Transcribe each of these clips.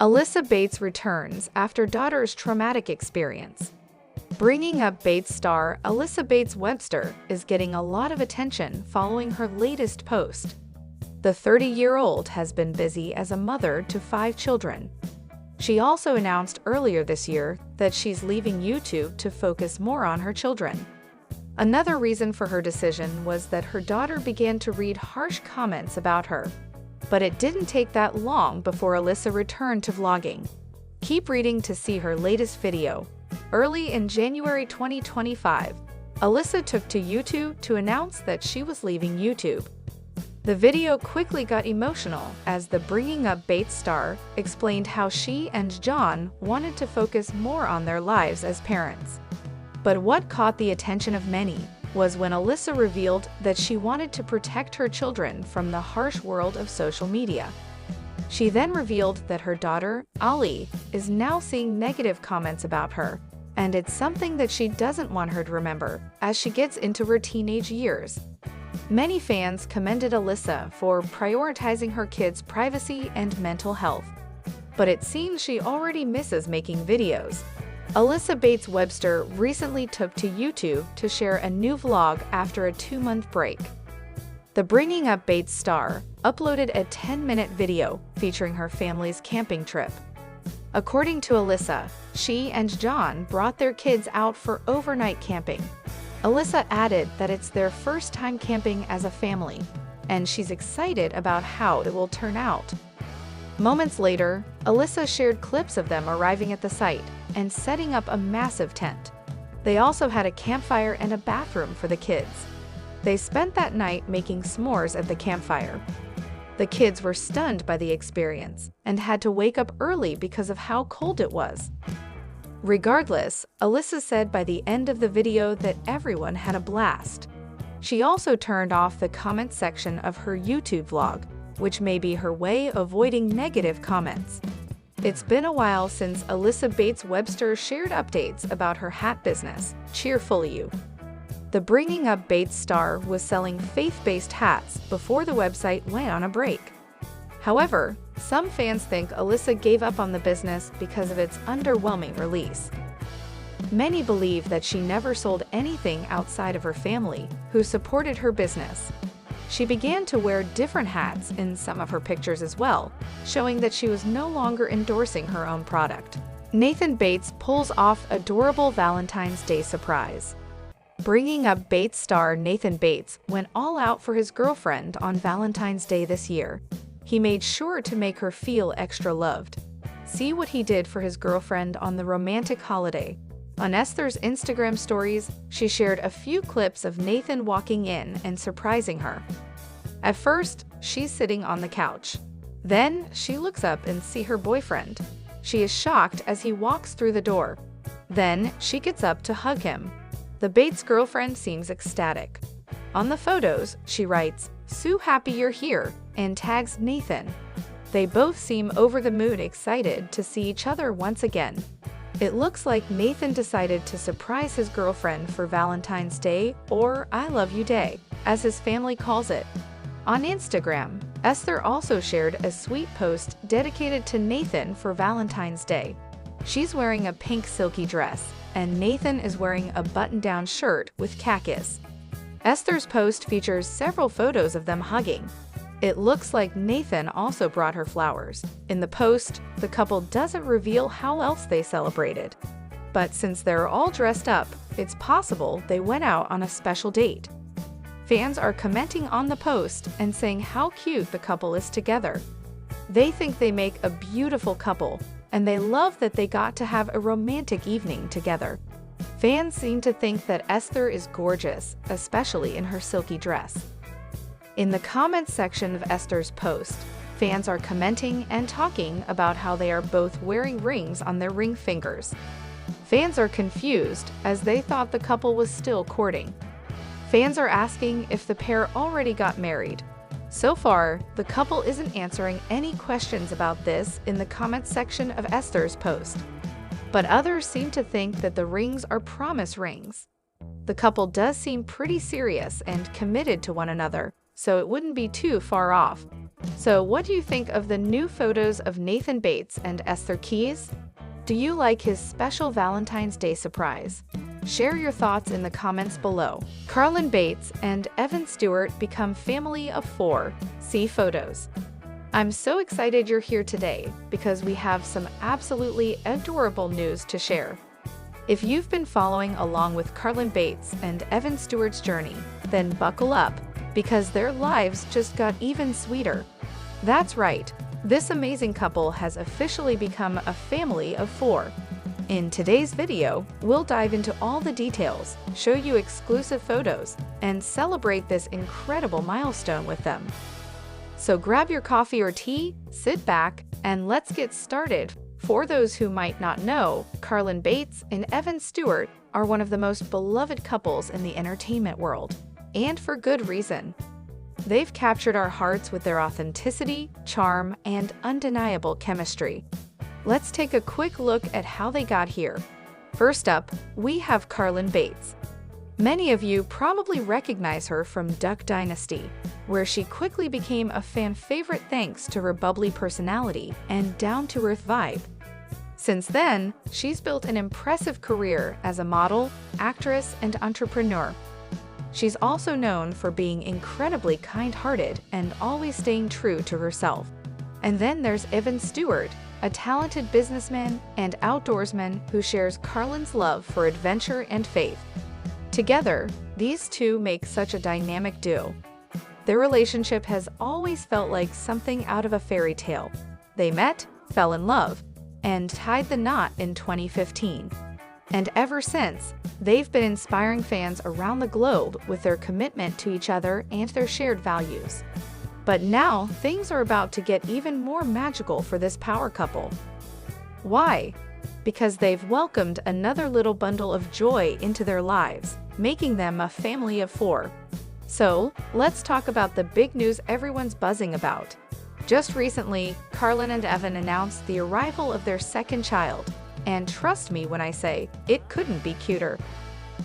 Alyssa Bates returns after daughter's traumatic experience. Bringing up Bates star Alyssa Bates Webster is getting a lot of attention following her latest post. The 30-year-old has been busy as a mother to 5 children. She also announced earlier this year that she's leaving YouTube to focus more on her children. Another reason for her decision was that her daughter began to read harsh comments about her. But it didn't take that long before Alyssa returned to vlogging. Keep reading to see her latest video. Early in January 2025, Alyssa took to YouTube to announce that she was leaving YouTube. The video quickly got emotional as the Bringing Up Bates star explained how she and John wanted to focus more on their lives as parents. But what caught the attention of many was when Alyssa revealed that she wanted to protect her children from the harsh world of social media. She then revealed that her daughter, Ali, is now seeing negative comments about her, and it's something that she doesn't want her to remember as she gets into her teenage years. Many fans commended Alyssa for prioritizing her kids' privacy and mental health. But it seems she already misses making videos. Alyssa Bates Webster recently took to YouTube to share a new vlog after a 2-month break. The Bringing Up Bates star uploaded a 10-minute video featuring her family's camping trip. According to Alyssa, she and John brought their kids out for overnight camping. Alyssa added that it's their first time camping as a family, and she's excited about how it will turn out. Moments later, Alyssa shared clips of them arriving at the site and setting up a massive tent. They also had a campfire and a bathroom for the kids. They spent that night making s'mores at the campfire. The kids were stunned by the experience and had to wake up early because of how cold it was. Regardless, Alyssa said by the end of the video that everyone had a blast. She also turned off the comment section of her YouTube vlog, which may be her way of avoiding negative comments. It's been a while since Alyssa Bates Webster shared updates about her hat business, Cheerful You. The Bringing Up Bates star was selling faith-based hats before the website went on a break. However, some fans think Alyssa gave up on the business because of its underwhelming release. Many believe that she never sold anything outside of her family, who supported her business. She began to wear different hats in some of her pictures as well, showing that she was no longer endorsing her own product. Nathan Bates pulls off adorable Valentine's Day surprise. Bringing Up Bates star Nathan Bates went all out for his girlfriend on Valentine's Day this year. He made sure to make her feel extra loved. See what he did for his girlfriend on the romantic holiday. On Esther's Instagram stories, she shared a few clips of Nathan walking in and surprising her. At first, she's sitting on the couch. Then, she looks up and sees her boyfriend. She is shocked as he walks through the door. Then, she gets up to hug him. The Bates girlfriend seems ecstatic. On the photos, she writes, "So happy you're here," and tags Nathan. They both seem over the moon excited to see each other once again. It looks like Nathan decided to surprise his girlfriend for Valentine's Day, or I Love You Day, as his family calls it. On Instagram, Esther also shared a sweet post dedicated to Nathan for Valentine's Day. She's wearing a pink silky dress, and Nathan is wearing a button-down shirt with khakis. Esther's post features several photos of them hugging. It looks like Nathan also brought her flowers. In the post, the couple doesn't reveal how else they celebrated. But since they're all dressed up, it's possible they went out on a special date. Fans are commenting on the post and saying how cute the couple is together. They think they make a beautiful couple, and they love that they got to have a romantic evening together. Fans seem to think that Esther is gorgeous, especially in her silky dress. In the comments section of Esther's post, fans are commenting and talking about how they are both wearing rings on their ring fingers. Fans are confused as they thought the couple was still courting. Fans are asking if the pair already got married. So far, the couple isn't answering any questions about this in the comments section of Esther's post. But others seem to think that the rings are promise rings. The couple does seem pretty serious and committed to one another, so it wouldn't be too far off. So what do you think of the new photos of Nathan Bates and Esther Keys? Do you like his special Valentine's Day surprise? Share your thoughts in the comments below. Carlin Bates and Evan Stewart become family of 4. See photos. I'm so excited you're here today because we have some absolutely adorable news to share. If you've been following along with Carlin Bates and Evan Stewart's journey, then buckle up because their lives just got even sweeter. That's right, this amazing couple has officially become a family of 4. In today's video, we'll dive into all the details, show you exclusive photos, and celebrate this incredible milestone with them. So grab your coffee or tea, sit back, and let's get started. For those who might not know, Carlin Bates and Evan Stewart are one of the most beloved couples in the entertainment world, and for good reason. They've captured our hearts with their authenticity, charm, and undeniable chemistry. Let's take a quick look at how they got here. First up, we have Carlin Bates. Many of you probably recognize her from Duck Dynasty, where she quickly became a fan favorite thanks to her bubbly personality and down-to-earth vibe. Since then, she's built an impressive career as a model, actress, and entrepreneur. She's also known for being incredibly kind-hearted and always staying true to herself. And then there's Evan Stewart, a talented businessman and outdoorsman who shares Carlin's love for adventure and faith. Together, these two make such a dynamic duo. Their relationship has always felt like something out of a fairy tale. They met, fell in love, and tied the knot in 2015. And ever since, they've been inspiring fans around the globe with their commitment to each other and their shared values. But now, things are about to get even more magical for this power couple. Why? Because they've welcomed another little bundle of joy into their lives, making them a family of 4. So, let's talk about the big news everyone's buzzing about. Just recently, Carlin and Evan announced the arrival of their second child. And trust me when I say, it couldn't be cuter.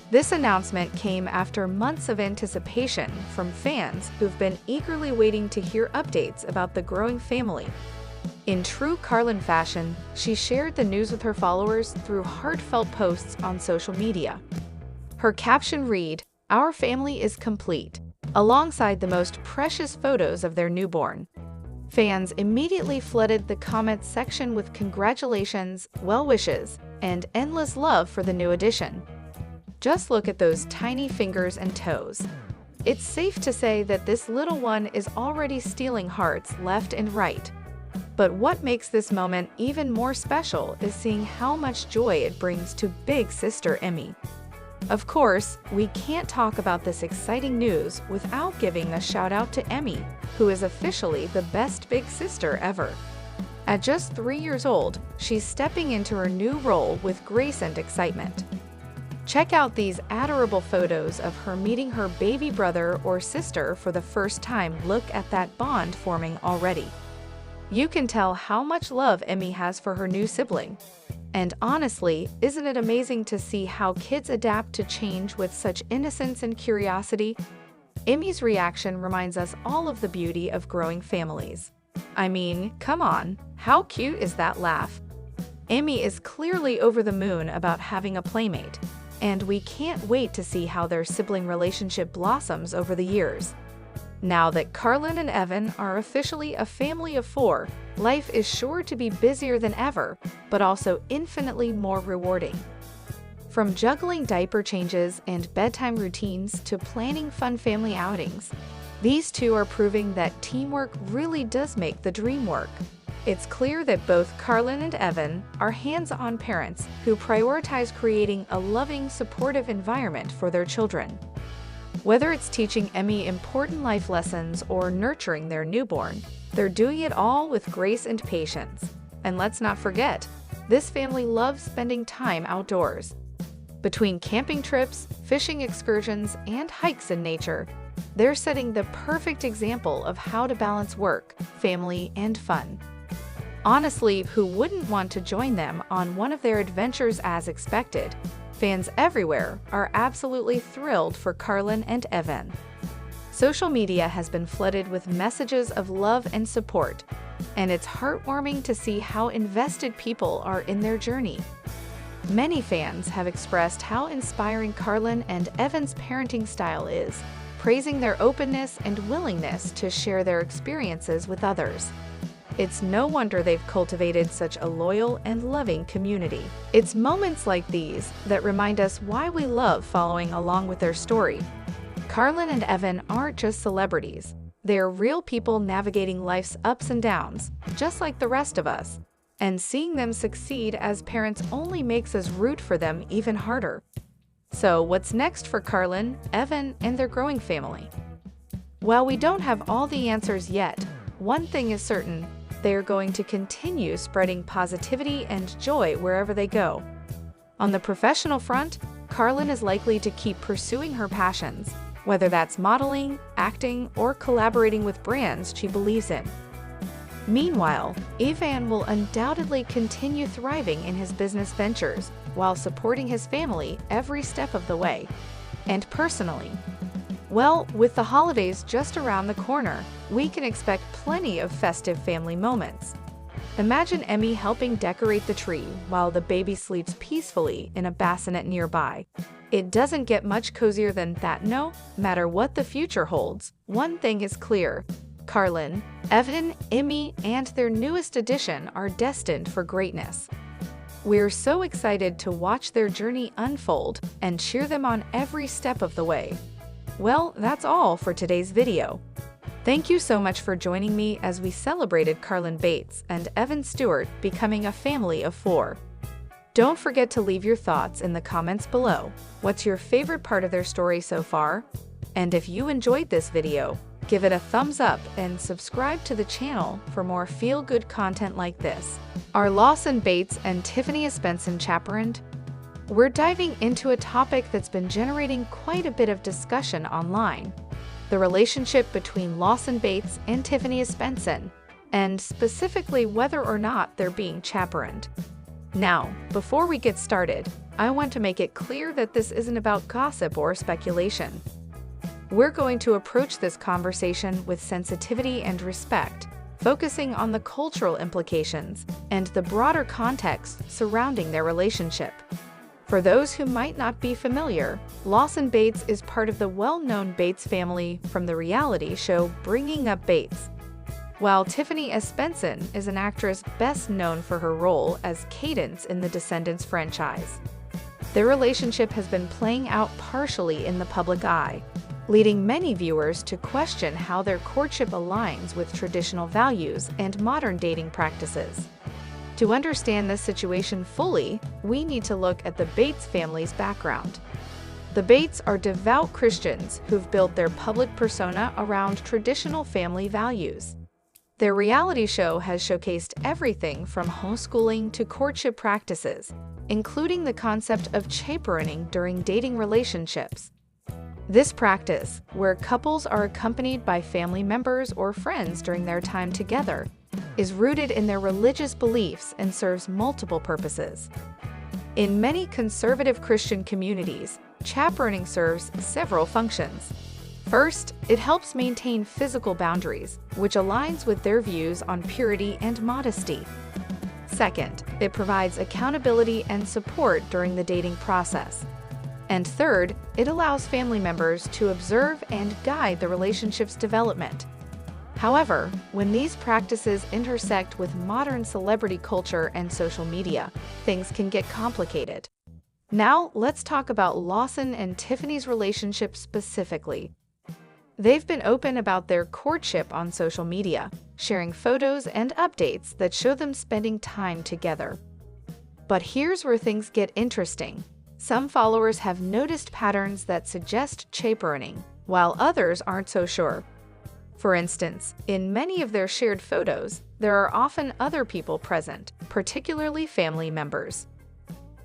This announcement came after months of anticipation from fans who've been eagerly waiting to hear updates about the growing family. In true Carlin fashion, she shared the news with her followers through heartfelt posts on social media. Her caption read, "Our family is complete," alongside the most precious photos of their newborn. Fans immediately flooded the comments section with congratulations, well wishes, and endless love for the new addition. Just look at those tiny fingers and toes. It's safe to say that this little one is already stealing hearts left and right. But what makes this moment even more special is seeing how much joy it brings to big sister Emmy. Of course, we can't talk about this exciting news without giving a shout out to Emmy, who is officially the best big sister ever. At just 3 years old, she's stepping into her new role with grace and excitement. Check out these adorable photos of her meeting her baby brother or sister for the first time. Look at that bond forming already. You can tell how much love Emmy has for her new sibling. And honestly, isn't it amazing to see how kids adapt to change with such innocence and curiosity? Emmy's reaction reminds us all of the beauty of growing families. I mean, come on, how cute is that laugh? Emmy is clearly over the moon about having a playmate, and we can't wait to see how their sibling relationship blossoms over the years. Now that Carlin and Evan are officially a family of 4, life is sure to be busier than ever, but also infinitely more rewarding. From juggling diaper changes and bedtime routines to planning fun family outings, these two are proving that teamwork really does make the dream work. It's clear that both Carlin and Evan are hands-on parents who prioritize creating a loving, supportive environment for their children. Whether it's teaching Emmy important life lessons or nurturing their newborn, they're doing it all with grace and patience. And let's not forget, this family loves spending time outdoors. Between camping trips, fishing excursions, and hikes in nature, they're setting the perfect example of how to balance work, family, and fun. Honestly, who wouldn't want to join them on one of their adventures as expected? Fans everywhere are absolutely thrilled for Carlin and Evan. Social media has been flooded with messages of love and support, and it's heartwarming to see how invested people are in their journey. Many fans have expressed how inspiring Carlin and Evan's parenting style is, praising their openness and willingness to share their experiences with others. It's no wonder they've cultivated such a loyal and loving community. It's moments like these that remind us why we love following along with their story. Carlin and Evan aren't just celebrities. They're real people navigating life's ups and downs, just like the rest of us. And seeing them succeed as parents only makes us root for them even harder. So what's next for Carlin, Evan, and their growing family? While we don't have all the answers yet, one thing is certain: they are going to continue spreading positivity and joy wherever they go. On the professional front, Carlin is likely to keep pursuing her passions, whether that's modeling, acting, or collaborating with brands she believes in. Meanwhile, Evan will undoubtedly continue thriving in his business ventures while supporting his family every step of the way. And personally, well, with the holidays just around the corner, we can expect plenty of festive family moments. Imagine Emmy helping decorate the tree while the baby sleeps peacefully in a bassinet nearby. It doesn't get much cozier than that. No matter what the future holds, one thing is clear: Carlin, Evan, Emmy, and their newest addition are destined for greatness. We're so excited to watch their journey unfold and cheer them on every step of the way. Well, that's all for today's video. Thank you so much for joining me as we celebrated Carlin Bates and Evan Stewart becoming a family of 4. Don't forget to leave your thoughts in the comments below. What's your favorite part of their story so far? And if you enjoyed this video, give it a thumbs up and subscribe to the channel for more feel-good content like this. Are Alyssa Bates and Tiffany Espenson chaperoned? We're diving into a topic that's been generating quite a bit of discussion online: the relationship between Alyssa Bates and Tiffany Espenson, and specifically whether or not they're being chaperoned. Now, before we get started, I want to make it clear that this isn't about gossip or speculation. We're going to approach this conversation with sensitivity and respect, focusing on the cultural implications and the broader context surrounding their relationship. For those who might not be familiar, Alyssa Bates is part of the well-known Bates family from the reality show Bringing Up Bates, while Tiffany Espenson is an actress best known for her role as Cadence in the Descendants franchise. Their relationship has been playing out partially in the public eye, leading many viewers to question how their courtship aligns with traditional values and modern dating practices. To understand this situation fully, we need to look at the Bates family's background. The Bates are devout Christians who've built their public persona around traditional family values. Their reality show has showcased everything from homeschooling to courtship practices, including the concept of chaperoning during dating relationships. This practice, where couples are accompanied by family members or friends during their time together, is rooted in their religious beliefs and serves multiple purposes. In many conservative Christian communities, chaperoning serves several functions. First, it helps maintain physical boundaries, which aligns with their views on purity and modesty. Second, it provides accountability and support during the dating process. And third, it allows family members to observe and guide the relationship's development. However, when these practices intersect with modern celebrity culture and social media, things can get complicated. Now, let's talk about Alyssa and Tiffany's relationship specifically. They've been open about their courtship on social media, sharing photos and updates that show them spending time together. But here's where things get interesting. Some followers have noticed patterns that suggest chaperoning, while others aren't so sure. For instance, in many of their shared photos, there are often other people present, particularly family members.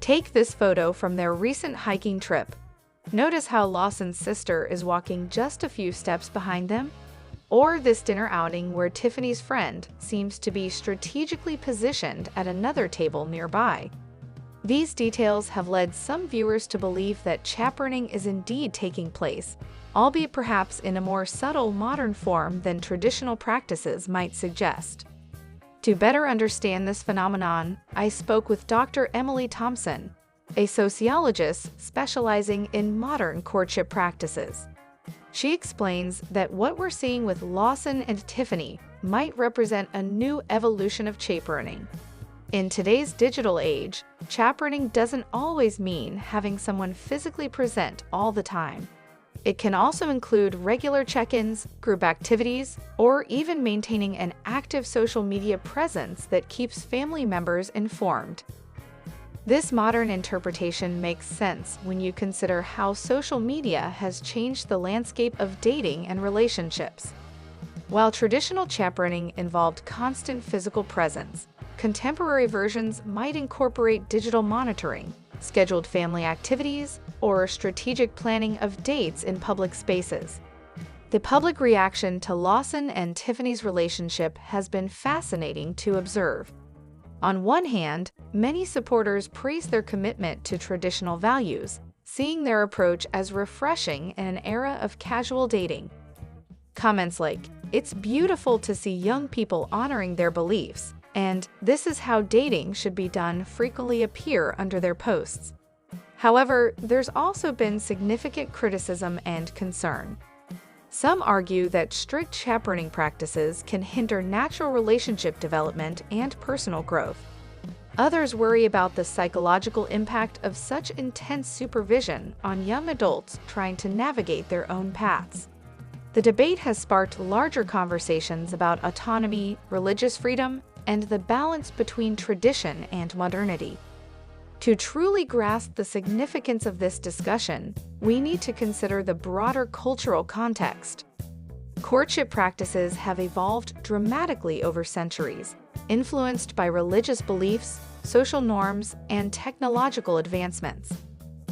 Take this photo from their recent hiking trip. Notice how Alyssa's sister is walking just a few steps behind them? Or this dinner outing where Tiffany's friend seems to be strategically positioned at another table nearby. These details have led some viewers to believe that chaperoning is indeed taking place, albeit perhaps in a more subtle modern form than traditional practices might suggest. To better understand this phenomenon, I spoke with Dr. Emily Thompson, a sociologist specializing in modern courtship practices. She explains that what we're seeing with Lawson and Tiffany might represent a new evolution of chaperoning. In today's digital age, chaperoning doesn't always mean having someone physically present all the time. It can also include regular check-ins, group activities, or even maintaining an active social media presence that keeps family members informed. This modern interpretation makes sense when you consider how social media has changed the landscape of dating and relationships. While traditional chaperoning involved constant physical presence, contemporary versions might incorporate digital monitoring, scheduled family activities, or strategic planning of dates in public spaces. The public reaction to Lawson and Tiffany's relationship has been fascinating to observe. On one hand, many supporters praise their commitment to traditional values, seeing their approach as refreshing in an era of casual dating. Comments like, "It's beautiful to see young people honoring their beliefs," and "This is how dating should be done" frequently appear under their posts. However, there's also been significant criticism and concern. Some argue that strict chaperoning practices can hinder natural relationship development and personal growth. Others worry about the psychological impact of such intense supervision on young adults trying to navigate their own paths. The debate has sparked larger conversations about autonomy, religious freedom, and the balance between tradition and modernity. To truly grasp the significance of this discussion, we need to consider the broader cultural context. Courtship practices have evolved dramatically over centuries, influenced by religious beliefs, social norms, and technological advancements.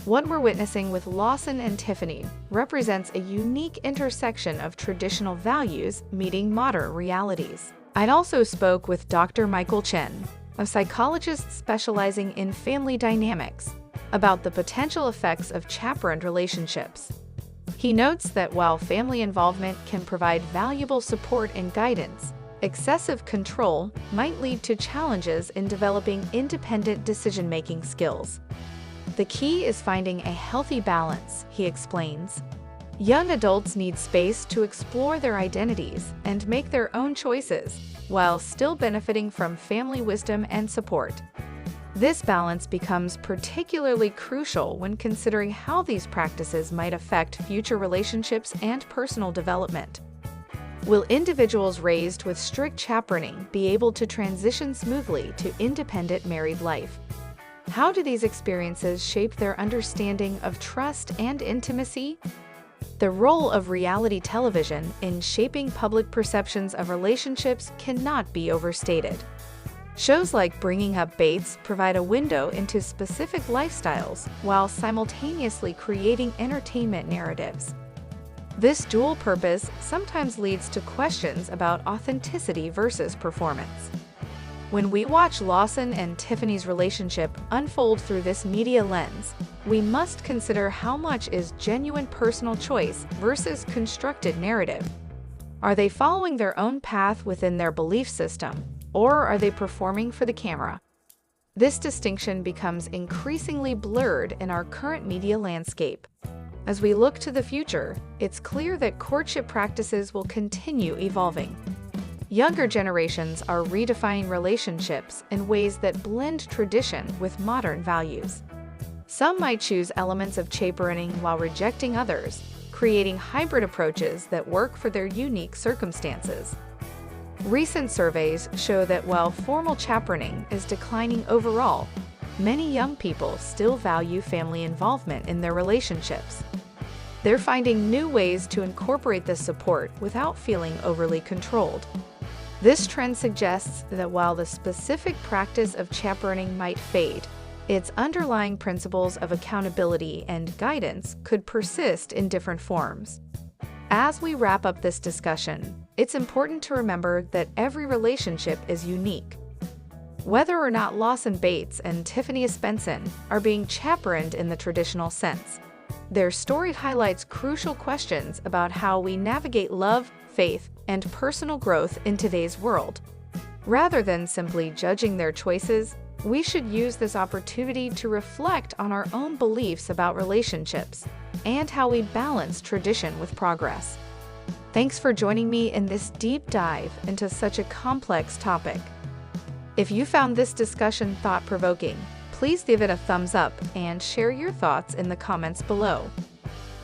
What we're witnessing with Lawson and Tiffany represents a unique intersection of traditional values meeting modern realities. I also spoke with Dr. Michael Chen, a psychologist specializing in family dynamics, about the potential effects of chaperoned relationships. He notes that while family involvement can provide valuable support and guidance, excessive control might lead to challenges in developing independent decision-making skills. The key is finding a healthy balance, he explains. Young adults need space to explore their identities and make their own choices, while still benefiting from family wisdom and support. This balance becomes particularly crucial when considering how these practices might affect future relationships and personal development. Will individuals raised with strict chaperoning be able to transition smoothly to independent married life? How do these experiences shape their understanding of trust and intimacy? The role of reality television in shaping public perceptions of relationships cannot be overstated. Shows like Bringing Up Bates provide a window into specific lifestyles while simultaneously creating entertainment narratives. This dual purpose sometimes leads to questions about authenticity versus performance. When we watch Lawson and Tiffany's relationship unfold through this media lens, we must consider how much is genuine personal choice versus constructed narrative. Are they following their own path within their belief system, or are they performing for the camera? This distinction becomes increasingly blurred in our current media landscape. As we look to the future, it's clear that courtship practices will continue evolving. Younger generations are redefining relationships in ways that blend tradition with modern values. Some might choose elements of chaperoning while rejecting others, creating hybrid approaches that work for their unique circumstances. Recent surveys show that while formal chaperoning is declining overall, many young people still value family involvement in their relationships. They're finding new ways to incorporate this support without feeling overly controlled. This trend suggests that while the specific practice of chaperoning might fade, its underlying principles of accountability and guidance could persist in different forms. As we wrap up this discussion, it's important to remember that every relationship is unique. whether or not Lawson Bates and Tiffany Spencer are being chaperoned in the traditional sense. Their story highlights crucial questions about how we navigate love, faith, and personal growth in today's world. Rather than simply judging their choices, we should use this opportunity to reflect on our own beliefs about relationships and how we balance tradition with progress. Thanks for joining me in this deep dive into such a complex topic. If you found this discussion thought-provoking, please give it a thumbs up and share your thoughts in the comments below.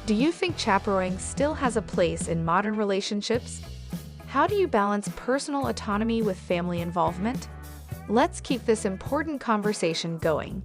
Do you think chaperoning still has a place in modern relationships? How do you balance personal autonomy with family involvement? Let's keep this important conversation going.